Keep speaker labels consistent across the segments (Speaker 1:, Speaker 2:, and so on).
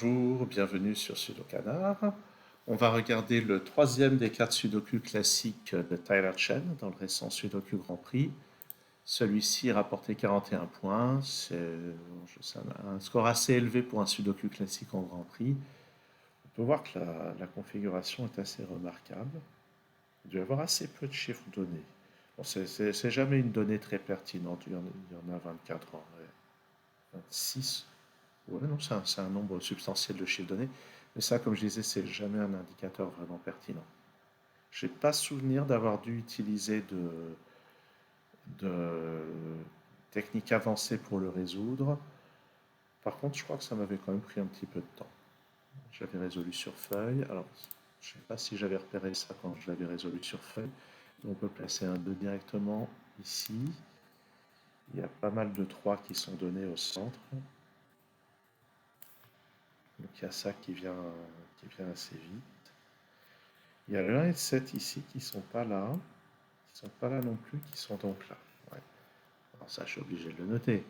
Speaker 1: Bonjour, bienvenue sur Sudokanar. On va regarder le troisième des quatre Sudoku classiques de Tyler Chen dans le récent Sudoku Grand Prix. Celui-ci rapporté 41 points. C'est un score assez élevé pour un Sudoku classique en Grand Prix. On peut voir que la configuration est assez remarquable. Il doit y avoir assez peu de chiffres donnés. Bon, c'est jamais une donnée très pertinente. Il y en a 24 en vrai. 26. Ouais, non, c'est un nombre substantiel de chiffres donnés. Mais ça, comme je disais, c'est jamais un indicateur vraiment pertinent. J'ai pas souvenir d'avoir dû utiliser de techniques avancées pour le résoudre. Par contre, je crois que ça m'avait quand même pris un petit peu de temps. J'avais résolu sur feuille. Alors, je sais pas si j'avais repéré ça quand je l'avais résolu sur feuille. On peut placer un 2 directement ici. Il y a pas mal de 3 qui sont donnés au centre. Donc il y a ça qui vient assez vite. Il y a le 1 et le 7 ici qui sont pas là. Qui sont pas là non plus, qui sont donc là. Ouais. Alors ça, je suis obligé de le noter.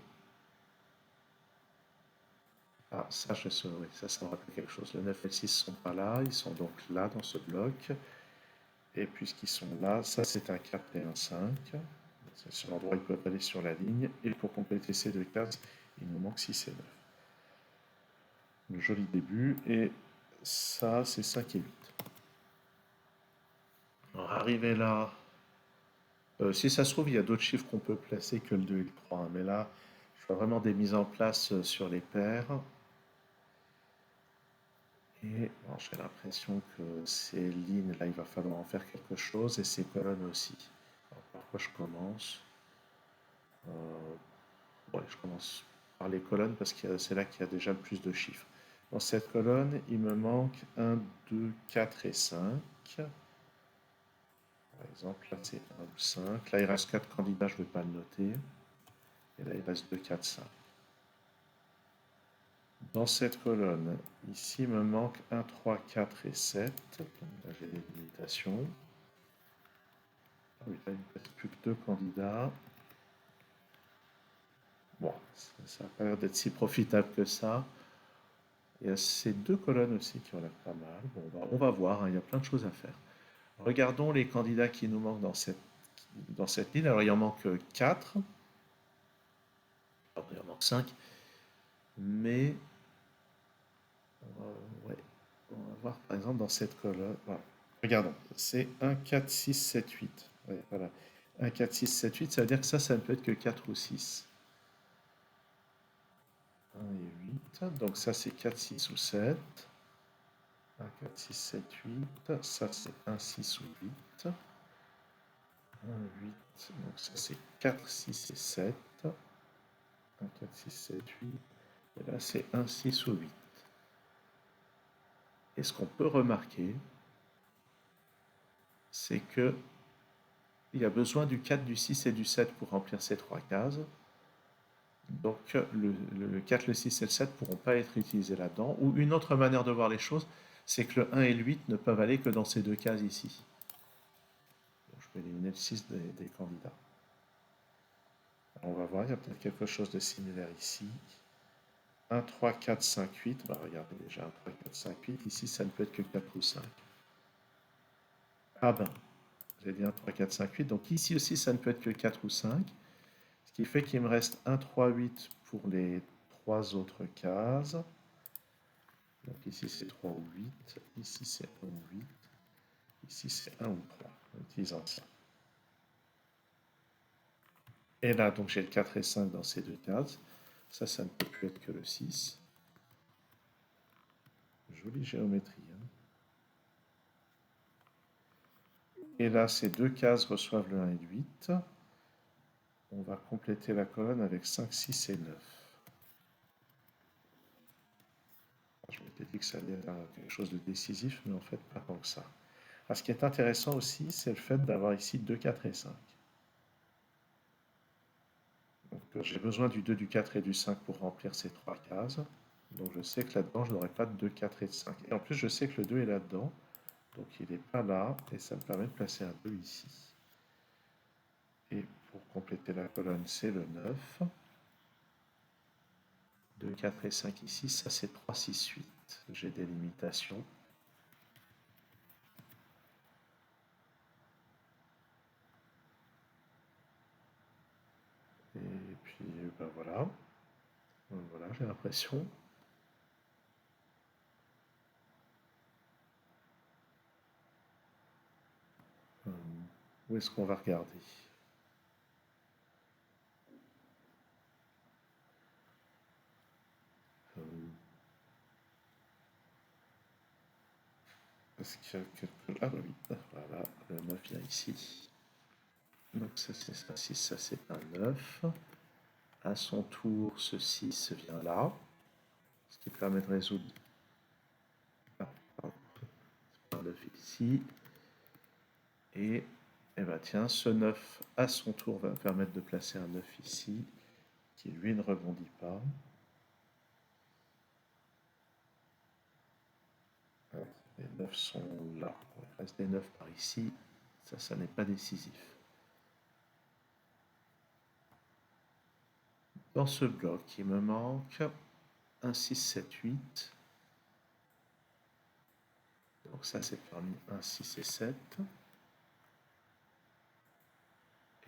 Speaker 1: Ah, ça, oui, ça me rappelle quelque chose. Le 9 et le 6 sont pas là. Ils sont donc là dans ce bloc. Et puisqu'ils sont là, ça c'est un 4 et un 5. C'est sur l'endroit où ils peuvent aller sur la ligne. Et pour compléter ces deux cases, il nous manque 6 et 9. Le joli début. Et ça, c'est 5 et 8. Alors, arrivé là, si ça se trouve, il y a d'autres chiffres qu'on peut placer que le 2 et le 3, hein. Mais là, je vois vraiment des mises en place sur les paires. Et bon, j'ai l'impression que ces lignes, là, il va falloir en faire quelque chose. Et ces colonnes aussi. Alors, par quoi je commence? Ouais, je commence par les colonnes parce que c'est là qu'il y a déjà le plus de chiffres. Dans cette colonne, il me manque 1, 2, 4 et 5. Par exemple, là, c'est 1 ou 5. Là, il reste 4 candidats, je ne vais pas le noter. Et là, il reste 2, 4, 5. Dans cette colonne, ici, il me manque 1, 3, 4 et 7. Donc là, j'ai des limitations. Ah oui, là, il ne reste plus que 2 candidats. Bon, ça n'a pas l'air d'être si profitable que ça. Il y a ces deux colonnes aussi qui ont l'air pas mal. Bon, on va voir, hein, il y a plein de choses à faire. Regardons les candidats qui nous manquent dans cette ligne. Alors, il en manque 4. Alors, il en manque 5. Mais, ouais, on va voir par exemple dans cette colonne. Voilà. Regardons, c'est 1, 4, 6, 7, 8. Ouais, voilà. 1, 4, 6, 7, 8, ça veut dire que ça ne peut être que 4 ou 6. 1 et 8. Donc ça, c'est 4, 6 ou 7. 1, 4, 6, 7, 8. Ça, c'est 1, 6 ou 8. 1, 8. Donc ça, c'est 4, 6 et 7. 1, 4, 6, 7, 8. Et là, c'est 1, 6 ou 8. Et ce qu'on peut remarquer, c'est que il y a besoin du 4, du 6 et du 7 pour remplir ces trois cases. Donc le 4, le 6 et le 7 ne pourront pas être utilisés là-dedans. Ou une autre manière de voir les choses, c'est que le 1 et le 8 ne peuvent aller que dans ces deux cases ici. Donc je peux éliminer le 6 des candidats. Alors on va voir, il y a peut-être quelque chose de similaire ici. 1, 3, 4, 5, 8. Bah, regardez déjà, 1, 3, 4, 5, 8. Ici, ça ne peut être que 4 ou 5. Ah ben, j'ai dit 1, 3, 4, 5, 8. Donc ici aussi, ça ne peut être que 4 ou 5. Ce qui fait qu'il me reste 1, 3, 8 pour les trois autres cases. Donc ici, c'est 3 ou 8. Ici, c'est 1 ou 8. Ici, c'est 1 ou 3. En utilisant ça. Et là, donc j'ai le 4 et 5 dans ces deux cases. Ça ne peut plus être que le 6. Jolie géométrie, hein. Et là, ces deux cases reçoivent le 1 et le 8. On va compléter la colonne avec 5, 6 et 9. Je m'étais dit que ça allait être quelque chose de décisif, mais en fait, pas tant que ça. Alors, ce qui est intéressant aussi, c'est le fait d'avoir ici 2, 4 et 5. Donc, j'ai besoin du 2, du 4 et du 5 pour remplir ces trois cases. Donc, je sais que là-dedans, je n'aurai pas de 2, 4 et de 5. Et en plus, je sais que le 2 est là-dedans. Donc, il n'est pas là, et ça me permet de placer un 2 ici. Et pour compléter la colonne, c'est le 9. 2, 4 et 5 ici, ça c'est 3, 6, 8. j'ai des limitations. Et puis, ben voilà. Voilà, j'ai l'impression. Où est-ce qu'on va regarder? Euh, Est-ce qu'il y a quelque... Ah bah oui, voilà, le 9 vient ici. Donc ça c'est un 6, ça c'est un 9. À son tour, ce 6 vient là, ce qui permet de résoudre un 9 ici. Et, ben tiens, ce 9 à son tour va permettre de placer un 9 ici, qui lui ne rebondit pas. Les 9 sont là. Il reste des 9 par ici. Ça n'est pas décisif. Dans ce bloc, il me manque un 6, 7, 8. Donc ça, c'est parmi 1, 6 et 7.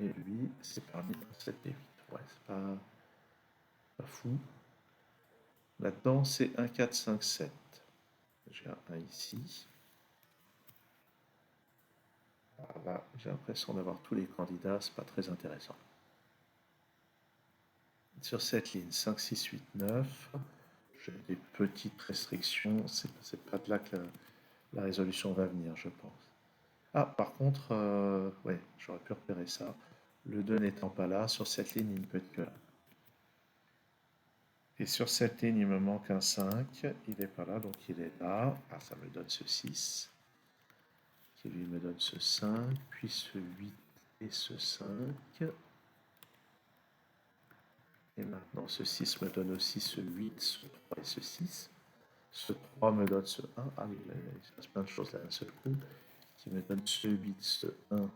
Speaker 1: Et lui, c'est parmi 1, 7 et 8. Ouais, c'est pas fou. Là-dedans, c'est 1, 4, 5, 7. J'ai un 1 ici. Là, j'ai l'impression d'avoir tous les candidats, c'est pas très intéressant. Sur cette ligne, 5, 6, 8, 9, j'ai des petites restrictions. C'est pas de là que la résolution va venir, je pense. Ah, par contre, ouais, j'aurais pu repérer ça. Le 2 n'étant pas là, sur cette ligne, il ne peut être que là. Et sur cette ligne, il me manque un 5. Il n'est pas là, donc il est là. Ah, ça me donne ce 6. Qui lui me donne ce 5, puis ce 8 et ce 5. Et maintenant, ce 6 me donne aussi ce 8, ce 3 et ce 6. Ce 3 me donne ce 1. Ah oui, il se passe plein de choses là d'un seul coup. Qui me donne ce 8, ce 1.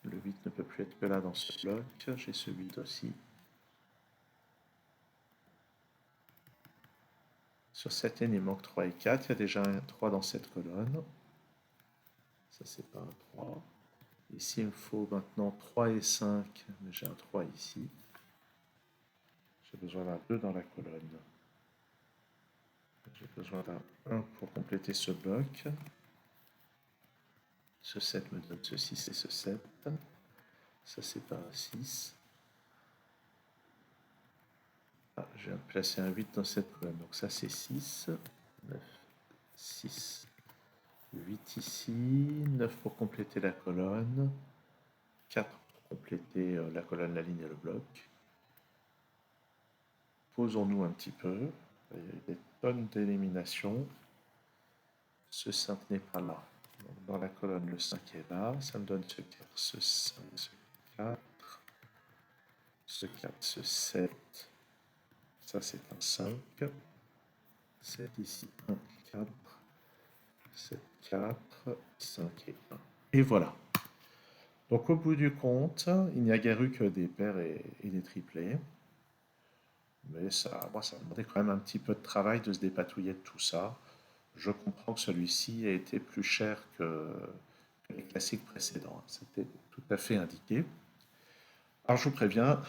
Speaker 1: Le 8 ne peut plus être que là dans ce bloc. J'ai ce 8 aussi. Sur cette ligne, il manque 3 et 4. Il y a déjà un 3 dans cette colonne. Ça, c'est pas un 3. Ici, il me faut maintenant 3 et 5. Mais j'ai un 3 ici. J'ai besoin d'un 2 dans la colonne. J'ai besoin d'un 1 pour compléter ce bloc. Ce 7 me donne ce 6 et ce 7. Ça, c'est pas un 6. Ah, je viens de placer un 8 dans cette colonne. Donc ça, c'est 6. 9, 6, 8 ici. 9 pour compléter la colonne. 4 pour compléter la colonne, la ligne et le bloc. Posons-nous un petit peu. Il y a des tonnes d'éliminations. Ce 5 n'est pas là. Donc dans la colonne, le 5 est là. Ça me donne ce 4, ce 5, ce 4. Ce 4, ce 7. Ça, c'est un 5. 7 ici, 1, 4. 7, 4, 5 et 1. Et voilà. Donc au bout du compte, il n'y a guère eu que des paires et des triplés. Mais ça, moi, ça me demandait quand même un petit peu de travail de se dépatouiller de tout ça. Je comprends que celui-ci a été plus cher que les classiques précédents. C'était tout à fait indiqué. Alors je vous préviens,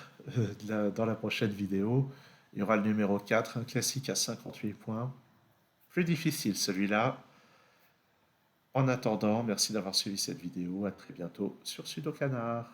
Speaker 1: dans la prochaine vidéo, il y aura le numéro 4, un classique à 58 points. Plus difficile celui-là. En attendant, merci d'avoir suivi cette vidéo. À très bientôt sur Sudokanar.